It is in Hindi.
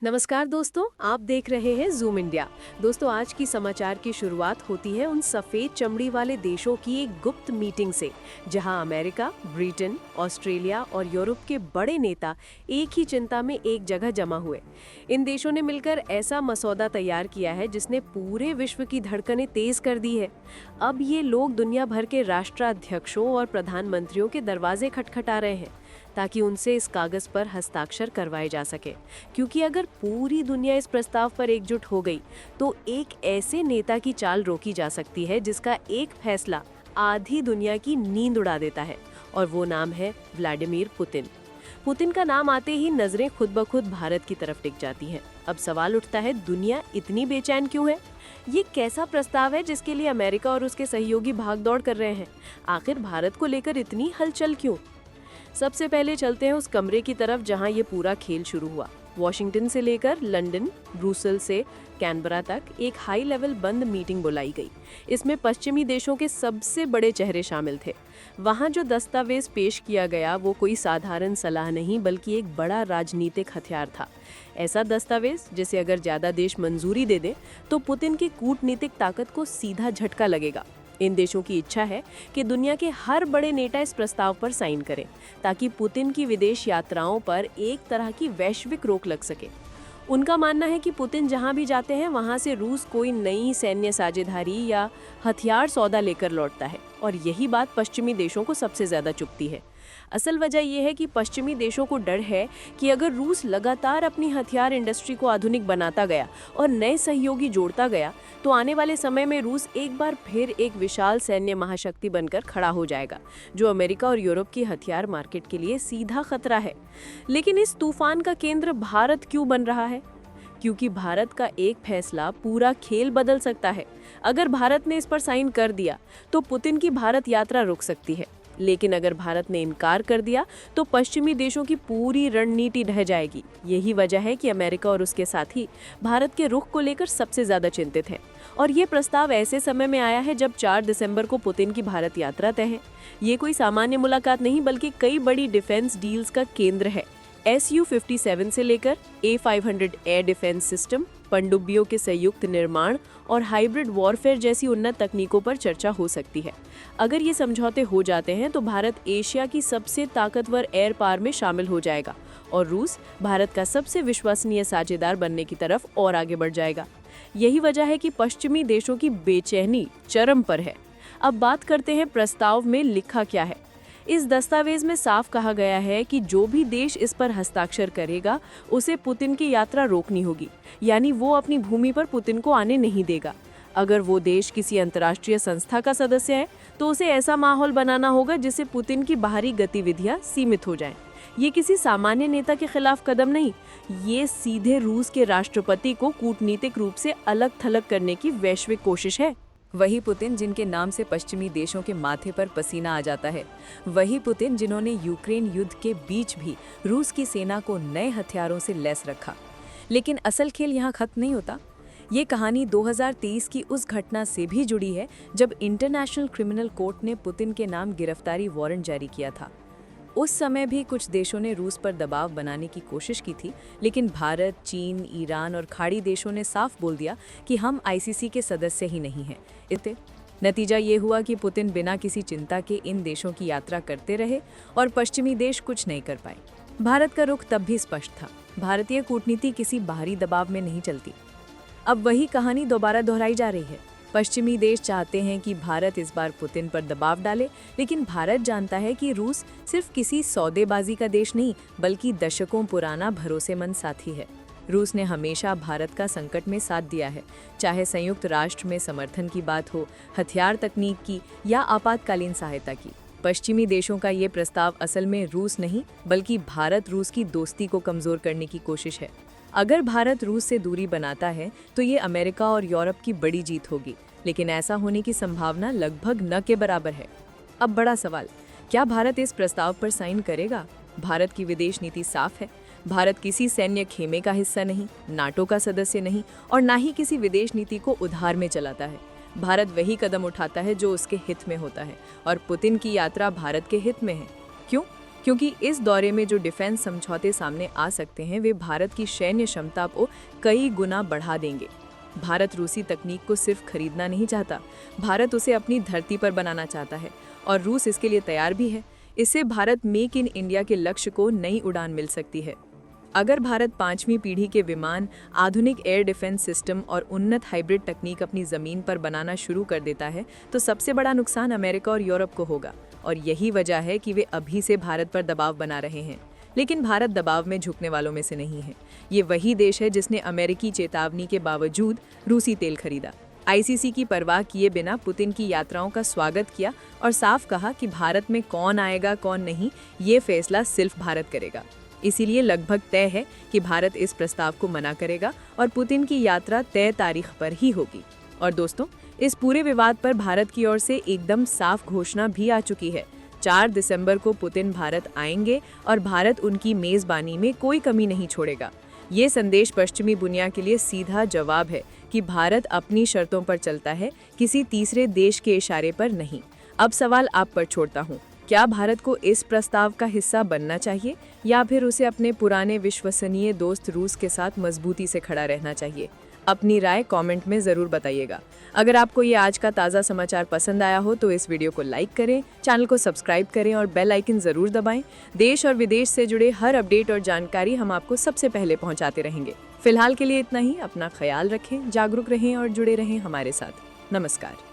नमस्कार दोस्तों, आप देख रहे हैं जूम इंडिया। दोस्तों, आज की समाचार की शुरुआत होती है उन सफ़ेद चमड़ी वाले देशों की एक गुप्त मीटिंग से, जहां अमेरिका, ब्रिटेन, ऑस्ट्रेलिया और यूरोप के बड़े नेता एक ही चिंता में एक जगह जमा हुए। इन देशों ने मिलकर ऐसा मसौदा तैयार किया है जिसने पूरे विश्व की धड़कनें तेज कर दी है। अब ये लोग दुनिया भर के राष्ट्राध्यक्षों और प्रधानमंत्रियों के दरवाजे खटखटा रहे हैं ताकि उनसे इस कागज पर हस्ताक्षर करवाए जा सके, क्योंकि अगर पूरी दुनिया इस प्रस्ताव पर एकजुट हो गई तो एक ऐसे नेता की चाल रोकी जा सकती है जिसका एक फैसला आधी दुनिया की नींद उड़ा देता है, और वो नाम है व्लादिमीर पुतिन। पुतिन का नाम आते ही नजरें खुद ब खुद भारत की तरफ टिक जाती हैं। अब सवाल उठता है, दुनिया इतनी बेचैन क्यों है? ये कैसा प्रस्ताव है जिसके लिए अमेरिका और उसके सहयोगी भागदौड़ कर रहे हैं? आखिर भारत को लेकर इतनी हलचल क्यों? सबसे पहले चलते हैं उस कमरे की तरफ जहां ये पूरा खेल शुरू हुआ। वॉशिंगटन से लेकर लंदन, ब्रुसेल से कैनबरा तक एक हाई लेवल बंद मीटिंग बुलाई गई। इसमें पश्चिमी देशों के सबसे बड़े चेहरे शामिल थे। वहां जो दस्तावेज पेश किया गया वो कोई साधारण सलाह नहीं, बल्कि एक बड़ा राजनीतिक हथियार था। ऐसा दस्तावेज जिसे अगर ज्यादा देश मंजूरी दे दें तो पुतिन की कूटनीतिक ताकत को सीधा झटका लगेगा। इन देशों की इच्छा है कि दुनिया के हर बड़े नेता इस प्रस्ताव पर साइन करें, ताकि पुतिन की विदेश यात्राओं पर एक तरह की वैश्विक रोक लग सके। उनका मानना है कि पुतिन जहां भी जाते हैं वहां से रूस कोई नई सैन्य साझेदारी या हथियार सौदा लेकर लौटता है, और यही बात पश्चिमी देशों को सबसे ज्यादा चुभती है। असल वजह यह है कि पश्चिमी देशों को डर है कि अगर रूस लगातार अपनी हथियार इंडस्ट्री को आधुनिक बनाता गया और नए सहयोगी जोड़ता गया तो आने वाले समय में रूस एक बार फिर एक विशाल सैन्य महाशक्ति बनकर खड़ा हो जाएगा, जो अमेरिका और यूरोप की हथियार मार्केट के लिए सीधा खतरा है। लेकिन इस तूफान का केंद्र भारत क्यों बन रहा है? क्योंकि भारत का एक फैसला पूरा खेल बदल सकता है। अगर भारत ने इस पर साइन कर दिया तो पुतिन की भारत यात्रा रुक सकती है, लेकिन अगर भारत ने इनकार कर दिया तो पश्चिमी देशों की पूरी रणनीति ढह जाएगी। यही वजह है कि अमेरिका और उसके साथी भारत के रुख को लेकर सबसे ज्यादा चिंतित हैं। और ये प्रस्ताव ऐसे समय में आया है जब 4 दिसंबर को पुतिन की भारत यात्रा तय है। ये कोई सामान्य मुलाकात नहीं, बल्कि कई बड़ी डिफेंस डील्स का केंद्र है। Su-57 से लेकर A-500 एयर डिफेंस सिस्टम, पनडुब्बियों के संयुक्त निर्माण और हाइब्रिड वॉरफेयर जैसी उन्नत तकनीकों पर चर्चा हो सकती है। अगर ये समझौते हो जाते हैं तो भारत एशिया की सबसे ताकतवर एयर पावर में शामिल हो जाएगा और रूस भारत का सबसे विश्वसनीय साझेदार बनने की तरफ और आगे बढ़ जाएगा। यही वजह है कि पश्चिमी देशों की बेचैनी चरम पर है। अब बात करते हैं प्रस्ताव में लिखा क्या है। इस दस्तावेज में साफ कहा गया है कि जो भी देश इस पर हस्ताक्षर करेगा उसे पुतिन की यात्रा रोकनी होगी, यानी वो अपनी भूमि पर पुतिन को आने नहीं देगा। अगर वो देश किसी अंतर्राष्ट्रीय संस्था का सदस्य है तो उसे ऐसा माहौल बनाना होगा जिससे पुतिन की बाहरी गतिविधियां सीमित हो जाएं। ये किसी सामान्य नेता के खिलाफ कदम नहीं, ये सीधे रूस के राष्ट्रपति को कूटनीतिक रूप से अलग थलग करने की वैश्विक कोशिश है। वही पुतिन जिनके नाम से पश्चिमी देशों के माथे पर पसीना आ जाता है, वही पुतिन जिन्होंने यूक्रेन युद्ध के बीच भी रूस की सेना को नए हथियारों से लैस रखा। लेकिन असल खेल यहाँ खत्म नहीं होता। ये कहानी 2023 की उस घटना से भी जुड़ी है जब इंटरनेशनल क्रिमिनल कोर्ट ने पुतिन के नाम गिरफ्तारी वारंट जारी किया था। उस समय भी कुछ देशों ने रूस पर दबाव बनाने की कोशिश की थी, लेकिन भारत, चीन, ईरान और खाड़ी देशों ने साफ बोल दिया कि हम आईसीसी के सदस्य ही नहीं हैं। इससे नतीजा ये हुआ कि पुतिन बिना किसी चिंता के इन देशों की यात्रा करते रहे और पश्चिमी देश कुछ नहीं कर पाए। भारत का रुख तब भी स्पष्ट था। भारतीय कूटनीति किसी बाहरी दबाव में नहीं चलती। अब वही कहानी दोबारा दोहराई जा रही है। पश्चिमी देश चाहते हैं कि भारत इस बार पुतिन पर दबाव डाले, लेकिन भारत जानता है कि रूस सिर्फ किसी सौदेबाजी का देश नहीं, बल्कि दशकों पुराना भरोसेमंद साथी है। रूस ने हमेशा भारत का संकट में साथ दिया है, चाहे संयुक्त राष्ट्र में समर्थन की बात हो, हथियार तकनीक की या आपातकालीन सहायता की। पश्चिमी देशों का ये प्रस्ताव असल में रूस नहीं, बल्कि भारत रूस की दोस्ती को कमजोर करने की कोशिश है। अगर भारत रूस से दूरी बनाता है तो ये अमेरिका और यूरोप की बड़ी जीत होगी, लेकिन ऐसा होने की संभावना लगभग न के बराबर है। अब बड़ा सवाल, क्या भारत इस प्रस्ताव पर साइन करेगा? भारत की विदेश नीति साफ है। भारत किसी सैन्य खेमे का हिस्सा नहीं, नाटो का सदस्य नहीं और ना ही किसी विदेश नीति को उधार में चलाता है। भारत वही कदम उठाता है जो उसके हित में होता है, और पुतिन की यात्रा भारत के हित में है। क्यों? क्योंकि इस दौरे में जो डिफेंस समझौते सामने आ सकते हैं वे भारत की सैन्य क्षमता को कई गुना बढ़ा देंगे। भारत रूसी तकनीक को सिर्फ खरीदना नहीं चाहता, भारत उसे अपनी धरती पर बनाना चाहता है और रूस इसके लिए तैयार भी है। इससे भारत मेक इन इंडिया के लक्ष्य को नई उड़ान मिल सकती है। अगर भारत 5वीं पीढ़ी के विमान, आधुनिक एयर डिफेंस सिस्टम और उन्नत हाइब्रिड तकनीक अपनी ज़मीन पर बनाना शुरू कर देता है तो सबसे बड़ा नुकसान अमेरिका और यूरोप को होगा। और यही वजह है कि वे अभी से भारत पर दबाव बना रहे हैं। लेकिन भारत दबाव में झुकने वालों में से नहीं है। ये वही देश है जिसने अमेरिकी चेतावनी के बावजूद रूसी तेल खरीदा, आईसीसी की परवाह किए बिना पुतिन की यात्राओं का स्वागत किया और साफ कहा कि भारत में कौन आएगा कौन नहीं, ये फैसला सिर्फ भारत करेगा। इसीलिए लगभग तय है कि भारत इस प्रस्ताव को मना करेगा और पुतिन की यात्रा तय तारीख पर ही होगी। और दोस्तों, इस पूरे विवाद पर भारत की ओर से एकदम साफ घोषणा भी आ चुकी है। 4 दिसंबर को पुतिन भारत आएंगे और भारत उनकी मेजबानी में कोई कमी नहीं छोड़ेगा। ये संदेश पश्चिमी दुनिया के लिए सीधा जवाब है कि भारत अपनी शर्तों पर चलता है, किसी तीसरे देश के इशारे पर नहीं। अब सवाल आप पर छोड़ता हूँ, क्या भारत को इस प्रस्ताव का हिस्सा बनना चाहिए या फिर उसे अपने पुराने विश्वसनीय दोस्त रूस के साथ मजबूती से खड़ा रहना चाहिए? अपनी राय कमेंट में ज़रूर बताइएगा। अगर आपको ये आज का ताज़ा समाचार पसंद आया हो तो इस वीडियो को लाइक करें, चैनल को सब्सक्राइब करें और बेल आइकन ज़रूर दबाएं। देश और विदेश से जुड़े हर अपडेट और जानकारी हम आपको सबसे पहले पहुंचाते रहेंगे। फिलहाल के लिए इतना ही। अपना ख्याल रखें, जागरूक रहें और जुड़े रहें हमारे साथ। नमस्कार।